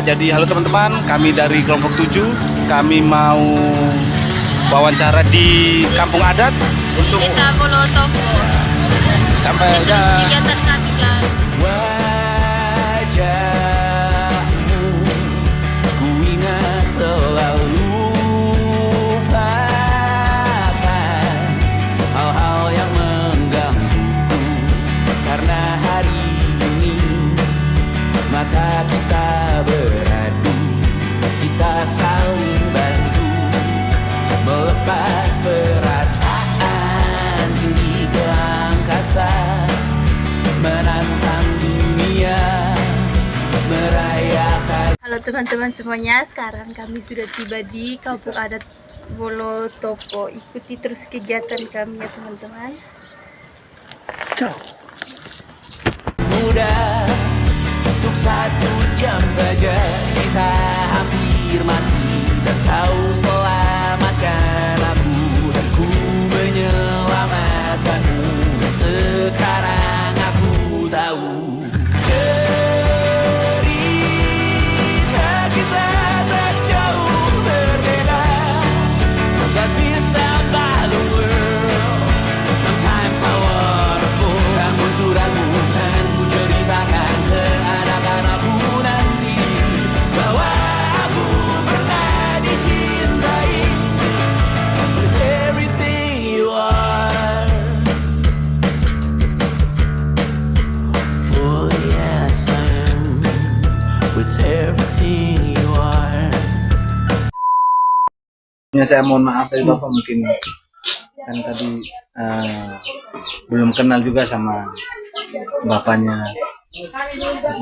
Jadi halo teman-teman, kami dari kelompok 7. Kami mau wawancara di kampung adat untuk Desa Wolotopo. sampai aja. Kegiatan kami guys. Wajahmu ku ingat selalu, lupakan hal-hal yang menggangguku, karena hari ini mata kita beradu, kita saling bantu melepas perasaan tinggi ke angkasa, menantang dunia, merayakan. Halo teman-teman semuanya, sekarang kami sudah tiba di kampung adat Wolotopo. Ikuti terus kegiatan kami ya teman-teman. Ciao. Mudah untuk 1 jam saja kita hampir mati, dan kau selamatkan aku dan ku menyelamatkanmu, dan sekarang aku tahu cerita kita tak jauh berbeda, but it's a balloon world. Sometimes I wanna fall. Namun suratmu kan ku ceritakan ke anak-anakku nanti bahwa aku pernah dicintai with everything you are. For yes I am with everything you are. Ya, saya mohon maaf dari Bapak, mungkin kan tadi belum kenal juga sama bapaknya.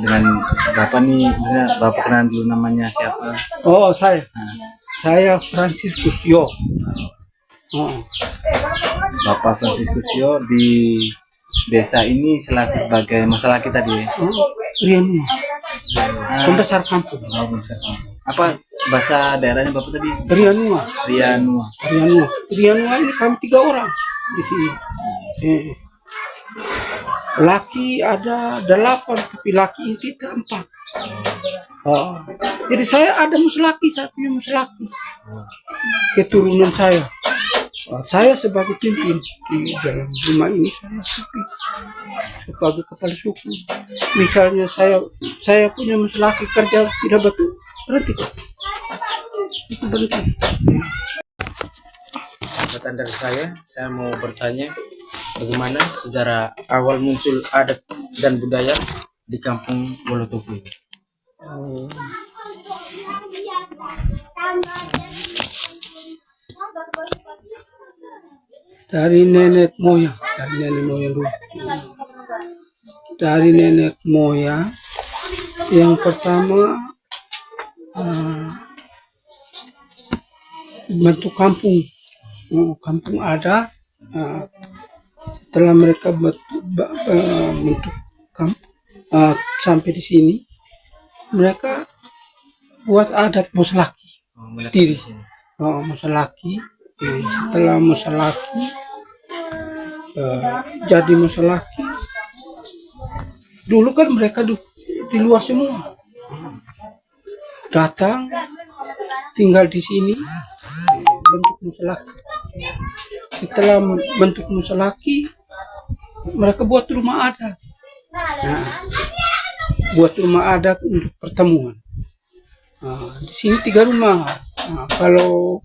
Dengan Bapak nih, Bapak kenal dulu namanya siapa? Oh, saya Franciscus Yo. Oh, Bapak Franciscus Yo di desa ini selaku sebagai masalah kita tadi ya. Rianu, Ah, pembesar kampung. oh, bisa. Apa bahasa daerahnya Bapak tadi? Rianua, Rianua. Rianua ini kami 3 orang di sini. Laki ada 8, tapi laki inti 4. Oh, jadi saya ada muslaki, saya punya muslaki. Keturunan saya. Saya sebagai pimpin di dalam rumah ini, saya sebagai kepala suku. Misalnya saya punya muslaki kerja tidak betul, berhenti. Itu berhenti. Pertanyaan dari saya mau bertanya bagaimana sejarah awal muncul adat dan budaya di kampung Wolotopo ini. Dari nenek moyang dulu. Dari nenek moyang yang pertama bentuk kampung adat. Setelah mereka bentuk kampung sampai di sini, mereka buat adat muslaki diri. Muslaki. Setelah muslaki jadi muslaki, dulu kan mereka di luar semua, datang tinggal di sini, bentuk muslaki. Setelah bentuk muslaki, mereka buat rumah adat. Buat rumah adat untuk pertemuan. Di sini 3 rumah. Kalau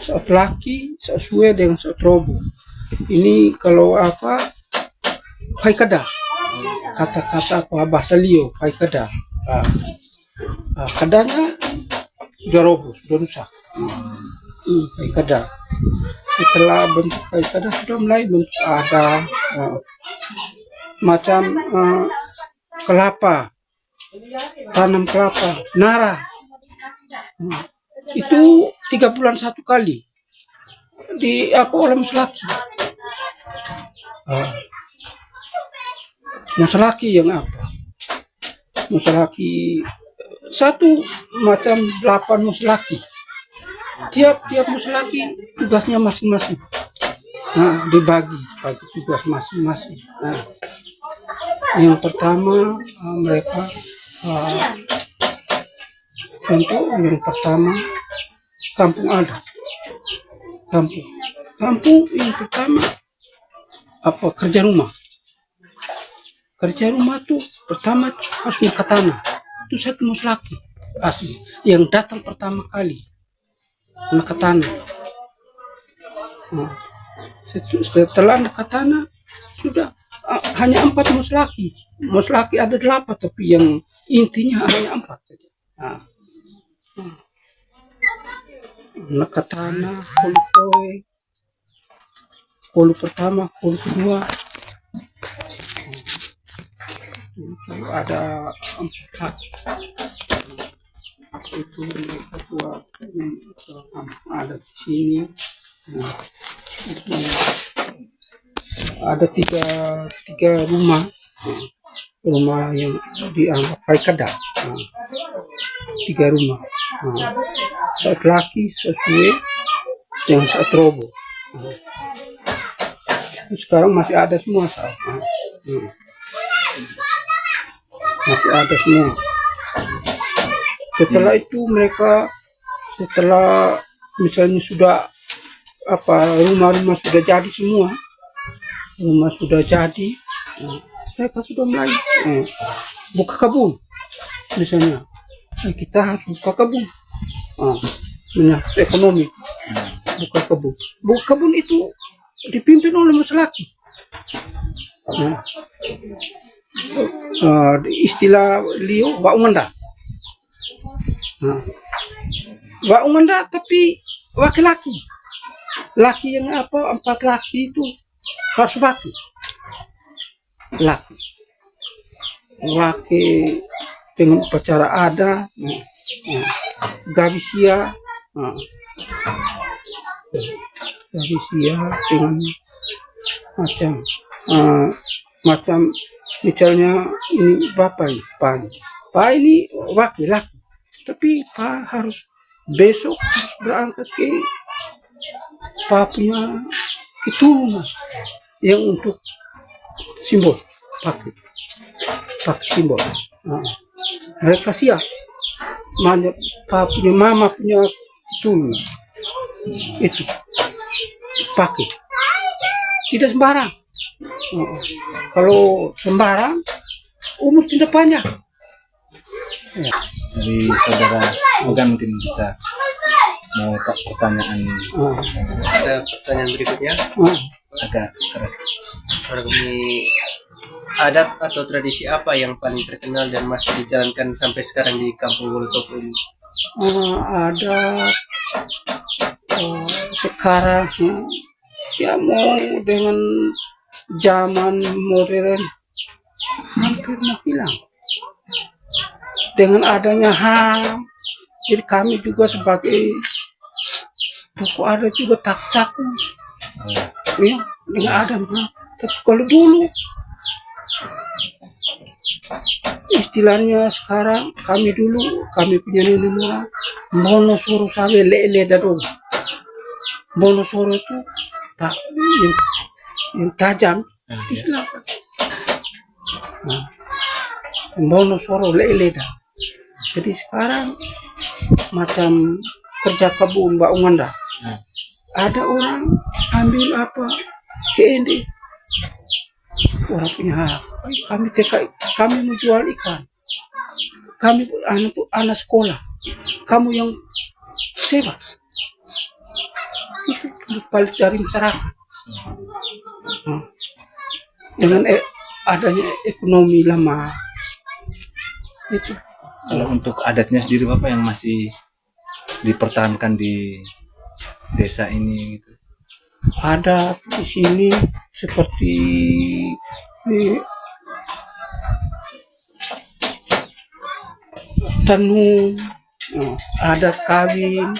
saat laki sesuai dengan saat robo. Ini kalau apa? Paikada. Kata-kata apa bahasa Lio, paikada. Kadanya sudah robo, sudah rusak. Paikada. Setelah bentuk paikada sudah mulai bentuk ada macam kelapa, tanam kelapa, nara. Itu 3 bulan 1 kali di apa oleh muslaki. Muslaki yang apa? Muslaki satu macam 8 muslaki. Tiap muslaki tugasnya masing-masing. Dibagi tugas masing-masing. Yang pertama mereka Contoh yang pertama, kampung adat. Kampung yang pertama apa, kerja rumah. Kerja rumah tuh pertama harus ke tanah. Itu satu laki asli yang datang pertama kali ke tanah. Nah, setelah ke tanah sudah hanya 4 laki. Laki ada 8, tapi yang intinya hanya 4 saja. Nah, ke tanah, kolu pertama, kolu kedua, ada 4 itu mereka buat ada di sini. Nah, ada tiga rumah yang dianggap paikada. 3 rumah, satu laki sesuai dengan satu robo. Sekarang masih ada semua, masih ada semua. Setelah itu mereka, setelah misalnya sudah rumah-rumah sudah jadi semua, mereka sudah mulai buka kebun. Misalnya kita harus buka kebun, menyangkut ekonomi. Buka kebun itu dipimpin oleh laki. Istilah Leo Waumanda. Waumanda tapi laki-laki. Laki yang 4 laki itu harus laki. Laki dengan upacara ada, gabisia, dengan macam misalnya ini bapak ini, Pak ini laki-laki, tapi Pak harus besok berangkat ke Pak punya keturunan yang untuk simbol pakai simbol. Mereka siap, Pak punya mama punya keturunan itu pakai, tidak sembarang. Kalau sembarang umur tidak panjang. Dari saudara Ogan mungkin bisa mau pertanyaan. Ada pertanyaan berikutnya, Agak keras. Adat atau tradisi apa yang paling terkenal dan masih dijalankan sampai sekarang di Kampung Wolotopo ini? Ada sekarang ya mau dengan zaman modern hampir mau hilang dengan adanya HAM. Jadi kami juga sebagai tokoh adat juga takut ya dengan ada HAM. Tapi kalau dulu istilahnya, sekarang kami punya nenek moyang monosoro sawe lele dado. Monosoro itu yang tajam dihilangkan. Monosoro lele dah. Jadi sekarang macam kerja kebun Mbak Umanda, ada orang ambil KND, orang punya hak. Kami mau jual ikan, kami anak sekolah, kamu yang sewa. Itu balik dari masyarakat. Dengan adanya ekonomi lama itu. Kalau untuk adatnya sendiri Bapak yang masih dipertahankan di desa ini gitu. Ada di sini seperti tenung, ada kawin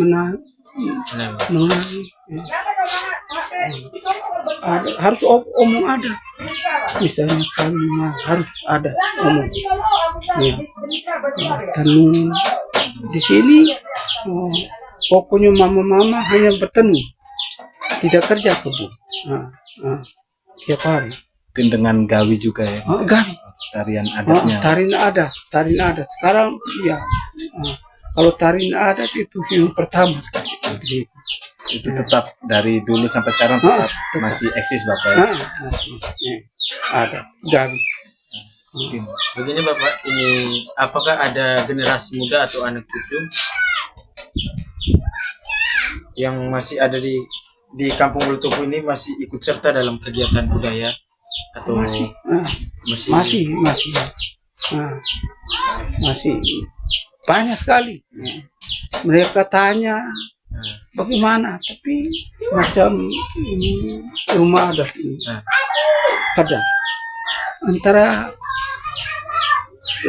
menang. Harus omong ada, misalnya kawin harus ada omong. Tenung di sini pokoknya mama hanya bertenung, tidak kerja kebun tiap hari. Mungkin dengan gawi juga ya. Gawi tarian adatnya. Tarian adat. Sekarang ya, kalau tarian adat itu yang pertama sekali. Itu tetap dari dulu sampai sekarang tetap masih eksis Bapak ya? Ada gabi. Begini Bapak, ini apakah ada generasi muda atau anak cucu yang masih ada di Kampung Wolotopo ini masih ikut serta dalam kegiatan budaya atau Masih banyak sekali. Mereka tanya bagaimana, tapi macam ini rumah adat ini kadang antara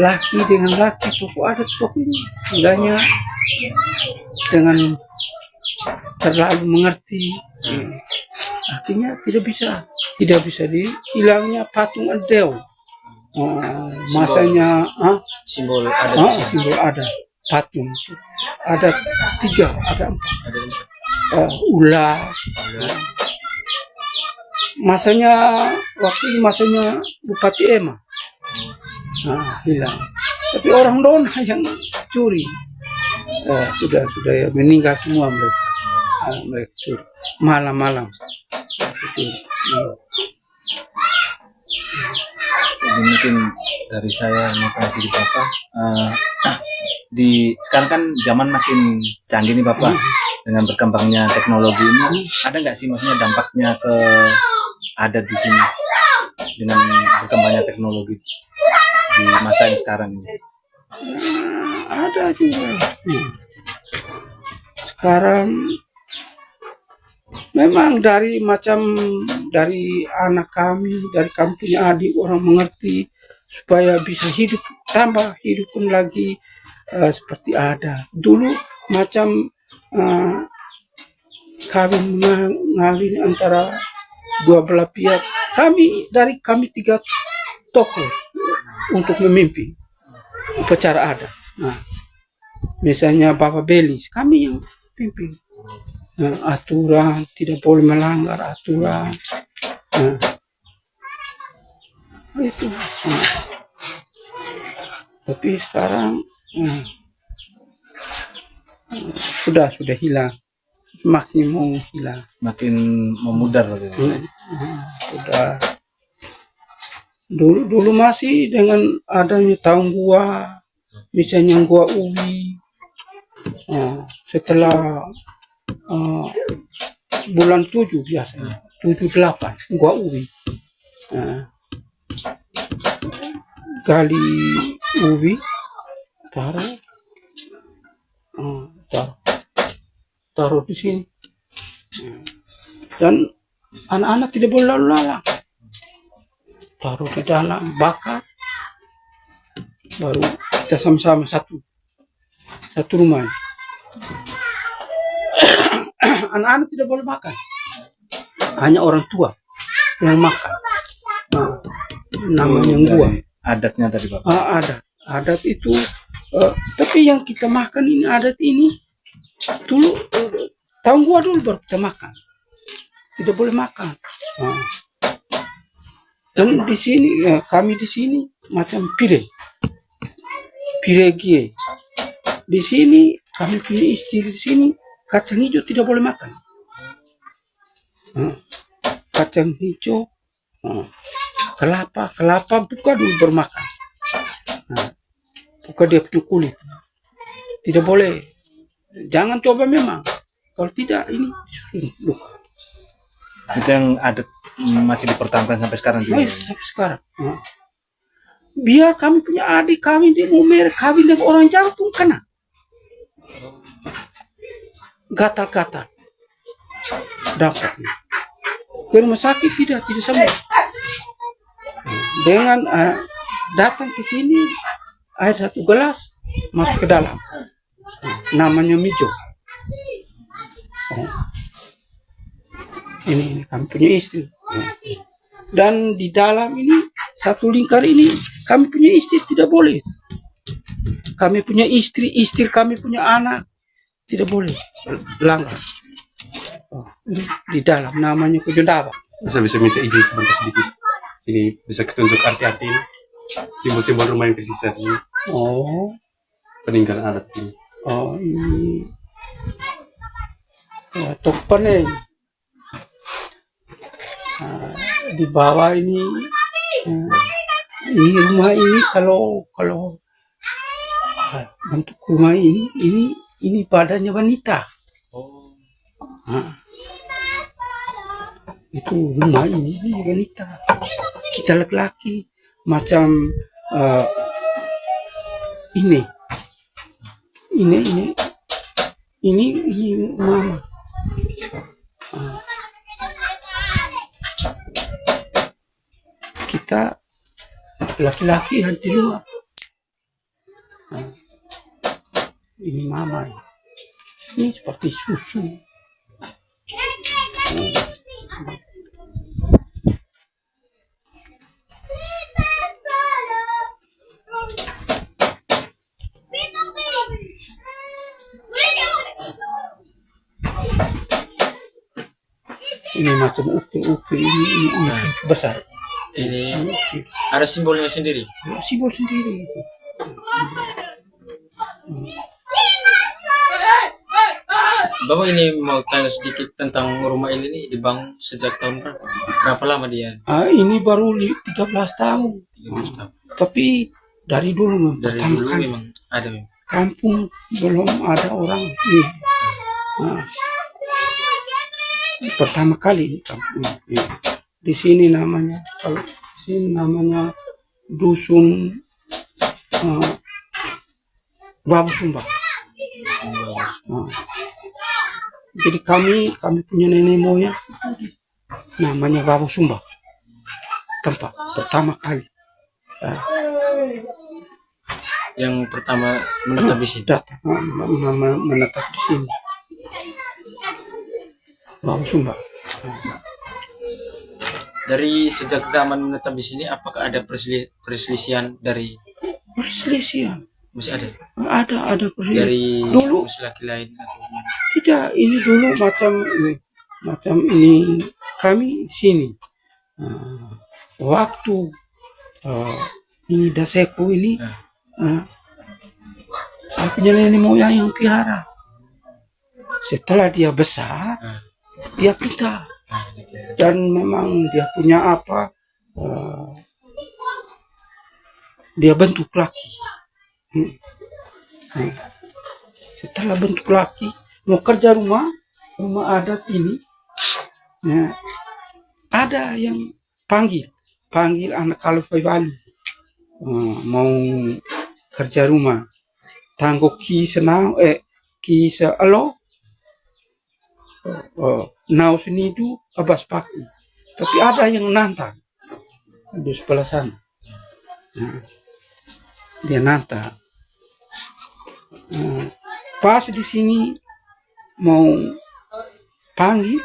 laki dengan laki tokoh adat pokoknya tidaknya dengan terlalu mengerti, akhirnya tidak bisa dihilangnya patung Adeo. Masanya simbol adat simbol adat patung itu ada 3, ada 4 ular. Masanya waktu itu masanya Bupati Ema hilang, tapi orang Dona yang curi. Sudah ya, meninggal semua mereka. Mereka curi malam-malam. Jadi mungkin dari saya mau di Bapak, sekarang kan zaman makin canggih nih Bapak, dengan berkembangnya teknologi ini, ada nggak sih maksudnya dampaknya ke adat di sini dengan berkembangnya teknologi di masa yang sekarang ini? Ada juga. Sekarang memang dari anak kami, dari kami punya adik orang mengerti supaya bisa tambah hidup pun lagi seperti ada dulu macam kawin antara dua belah pihak. Kami 3 tokoh untuk memimpin upacara adat. Misalnya Bapak Belis, kami yang pimpin. Aturan, tidak boleh melanggar aturan. Itu. Tapi sekarang sudah hilang, makin mau hilang, makin memudar gitu. Sudah. Dulu masih dengan adanya tahun gua, misalnya gua Uwi. Setelah bulan 7 biasanya 7-8 gua Uwi. Gali ubi taruh di sini, dan anak-anak tidak boleh lalu lalang, taruh di dalam, bakar, baru kita sama-sama satu rumah. Anak-anak tidak boleh makan, hanya orang tua yang makan. Namanya gua. Adatnya tadi Bapak. Adat itu, tapi yang kita makan ini adat ini dulu tahun gua dulu baru kita makan, tidak boleh makan. Dan di sini kami di sini macam pire gie. Di sini kami punya istri di sini kacang hijau tidak boleh makan. Kacang hijau, kelapa buka dulu bermakan. Buka dia punya kulit, tidak boleh. Jangan coba memang, kalau tidak ini disusun luka. Itu yang adat masih dipertahankan sampai sekarang juga. Sampai sekarang. Biar kami punya adik kami dia mau kawin dengan orang Jawa pun kena gatal-gatal dampaknya. Ke rumah sakit tidak sembuh. Dengan datang ke sini air 1 gelas masuk ke dalam, namanya mijo. Ini kami punya istri, dan di dalam ini 1 lingkar ini kami punya istri tidak boleh. Kami punya istri kami punya anak tidak boleh langgar. Di dalam namanya Kujondawa. Bisa minta izin sebentar sedikit. Ini bisa tunjuk arti-arti ini. simbol-simbol rumah yang tersisa di Oh, peninggalan adat ini. oh ini ya, token. Di bawah ini rumah ini kalau bentuk rumah ini badannya wanita. Oh, Itu rumah ini wanita. Kita laki-laki macam ini mama. Kita laki-laki di luar. Ini mama. Ini seperti susu. Ini macam ukir ini besar. ini ada simbolnya sendiri. Simbol sendiri itu. Bapak ini mau tanya sedikit tentang rumah ini nih, dibangun sejak tahun berapa? Berapa lama dia? Ini baru 13 tahun. 13 tahun. Tapi dari dulu Dari pertama dulu kali memang ada memang. kampung belum ada orang ini. Pertama kali di kampung ini. Di sini namanya, kalau di sini namanya dusun Babu Sumba. Jadi kami punya nenek moyang namanya Babu Sumba. Tempat pertama kali Yang pertama menetap di sini. datang menetap di sini. Babu Sumba. Dari sejak zaman menetap di sini, apakah ada perselisihan dari Perselisihan. masih ada Ada perselisihan. dari Dulu laki lain atau gimana? tidak, ini dulu macam ini kami di sini. Waktu ini Daseku ini saya punya nenek moyang yang piara. Setelah dia besar, dia pintar. Dan memang dia punya apa? Dia bentuk laki. Setelah bentuk laki, mau kerja rumah adat ini, ada yang panggil anak Kalufai Bali, mau kerja rumah. Tanggo ki sealo, nau senidu abas paku. Tapi ada yang nantang di sebelah sana. Dia nantang. Pas di sini mau panggil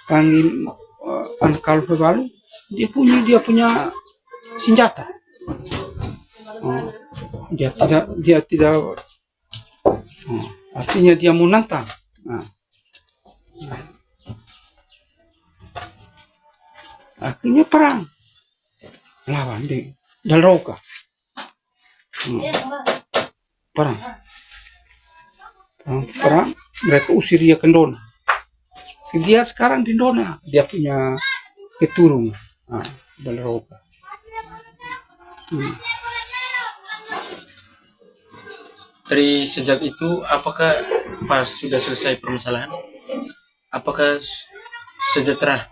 anak Kalufai Bali, dia punya senjata. Dia tidak artinya dia mau nantang. Akhirnya perang lawan di Dalroka. Perang mereka usir dia ke Ndona. Dia sekarang di Ndona, dia punya keturunan Dalroka. Dari sejak itu, apakah pas sudah selesai permasalahan, apakah sejahtera,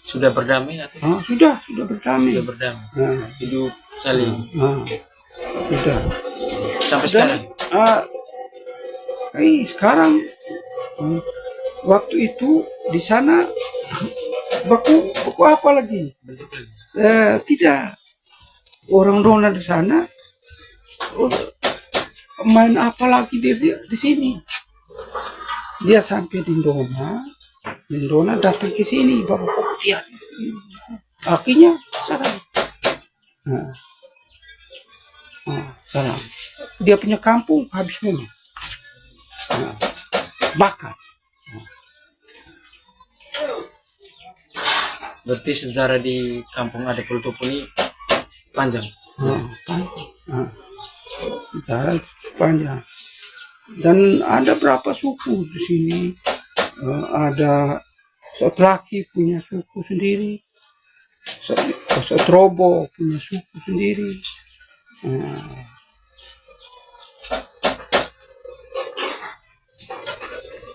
sudah berdamai atau Sudah berdamai. sudah berdamai, hidup saling Sudah. sampai Dan sekarang? sekarang waktu itu di sana baku apa lagi? Bentuk lagi. Tidak, orang Dona di sana main apa lagi di sini? Dia sampai di Dona datang ke sini baru kopian. Akhirnya salam. Salam. Dia punya kampung habis semua. Bakar. Berarti sejarah di kampung Adat Polotopo ini panjang. panjang. Nah, negara itu panjang. Dan ada berapa suku di sini. Ada Sotlaki punya suku sendiri, Sotrobo punya suku sendiri.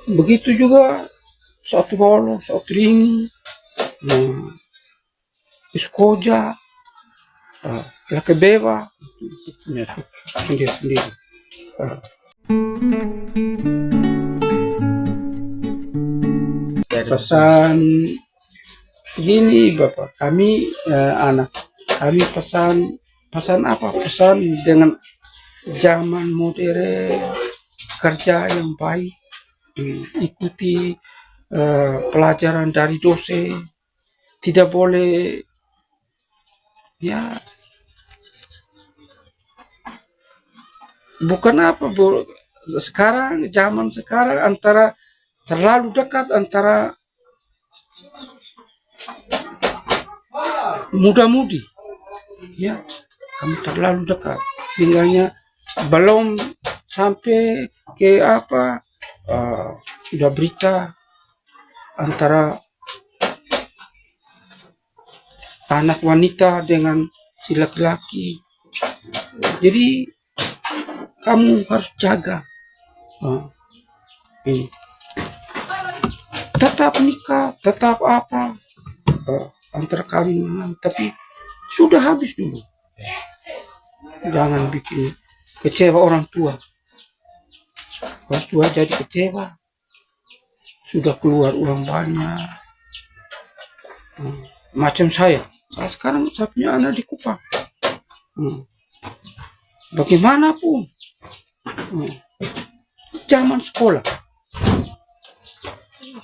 Begitu juga Sotvolo, Sotringi, Iskoja, Lakebeva punya suku sendiri-sendiri. Pesan gini Bapak, kami anak kami pesan apa? Pesan dengan zaman modern, kerja yang baik, ikuti pelajaran dari dosen, tidak boleh ya bukan apa sekarang zaman sekarang antara terlalu dekat antara muda-mudi, ya kami terlalu dekat sehingga belum sampai ke apa sudah berita antara anak wanita dengan si laki-laki. Jadi kamu harus jaga. Tetap nikah, tetap apa antara kawin, tapi sudah habis dulu. Jangan bikin kecewa orang tua. Orang tua jadi kecewa. Sudah keluar uang banyak. Macam saya sekarang saya punya anak di Kupang. Bagaimanapun zaman sekolah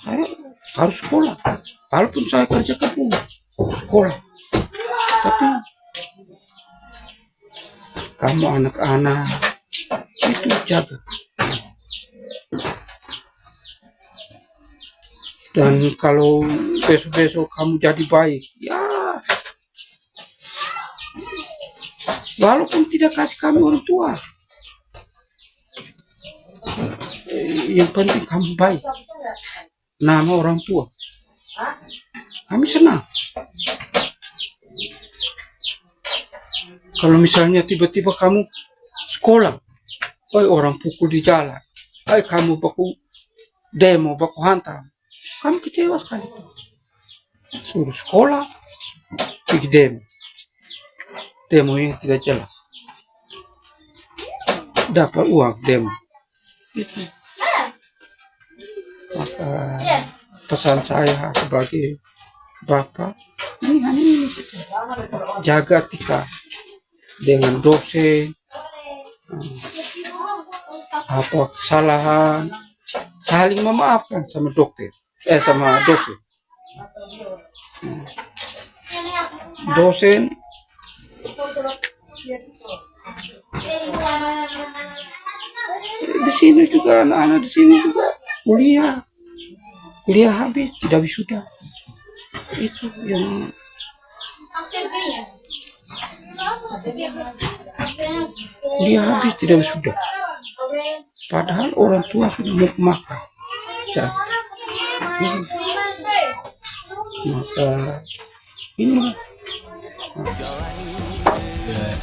saya harus sekolah, walaupun saya kerja kebun sekolah. Tapi kamu anak-anak itu jaga. Dan kalau besok-besok kamu jadi baik, ya walaupun tidak kasih kami orang tua, yang penting kamu baik. Nama orang tua kami senang. Kalau misalnya tiba-tiba kamu sekolah, orang pukul di jalan, kamu baku demo, baku hantam, kami kecewa sekali. Suruh sekolah pergi demo yang tidak jelas, dapat uang demo itu. Maka pesan saya sebagai bapak ini hanya ini saja. Jaga etika dengan dosen, apa kesalahan saling memaafkan sama dokter, sama dosen. Dosen di sini juga, anak-anak di sini juga kuliah habis tidak wisuda. Itu yang kuliah habis tidak wisuda, padahal orang tua sudah mau makan. Maka ini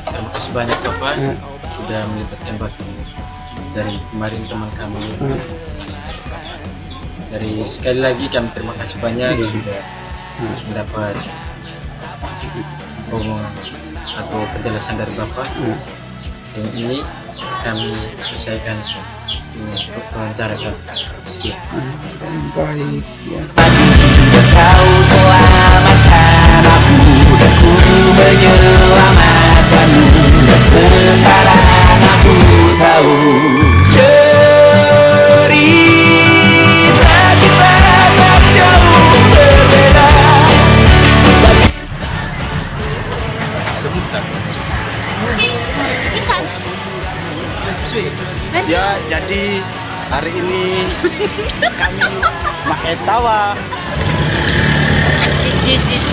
terima kasih banyak Bapak sudah melibatkan waktu dari kemarin teman kami. Dari sekali lagi kami terima kasih banyak sudah mendapat omongan atau penjelasan dari Bapak. Yang ini kami selesaikan ini wawancara kami. Sekian. baik ya. Kau selamatkan aku dan ku menyelamatkanmu, dan sekarang aku tahu cerita kita tak jauh berbeda. Ya, jadi hari ini kami pakai tawa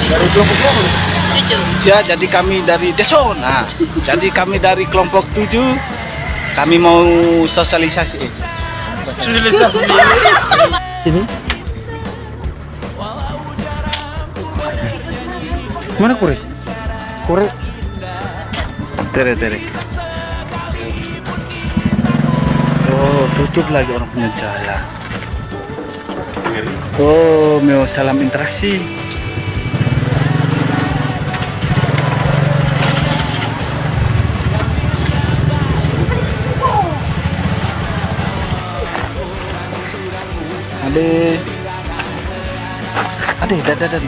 baru 20 Ya, jadi kami dari Deson. Nah, jadi kami dari kelompok 7. Kami mau sosialisasi. Ini. Mana kure? Kure. Tere. Oh, tutup lagi orang punya jalan. Oh, mau salam interaksi. Ade, dadah.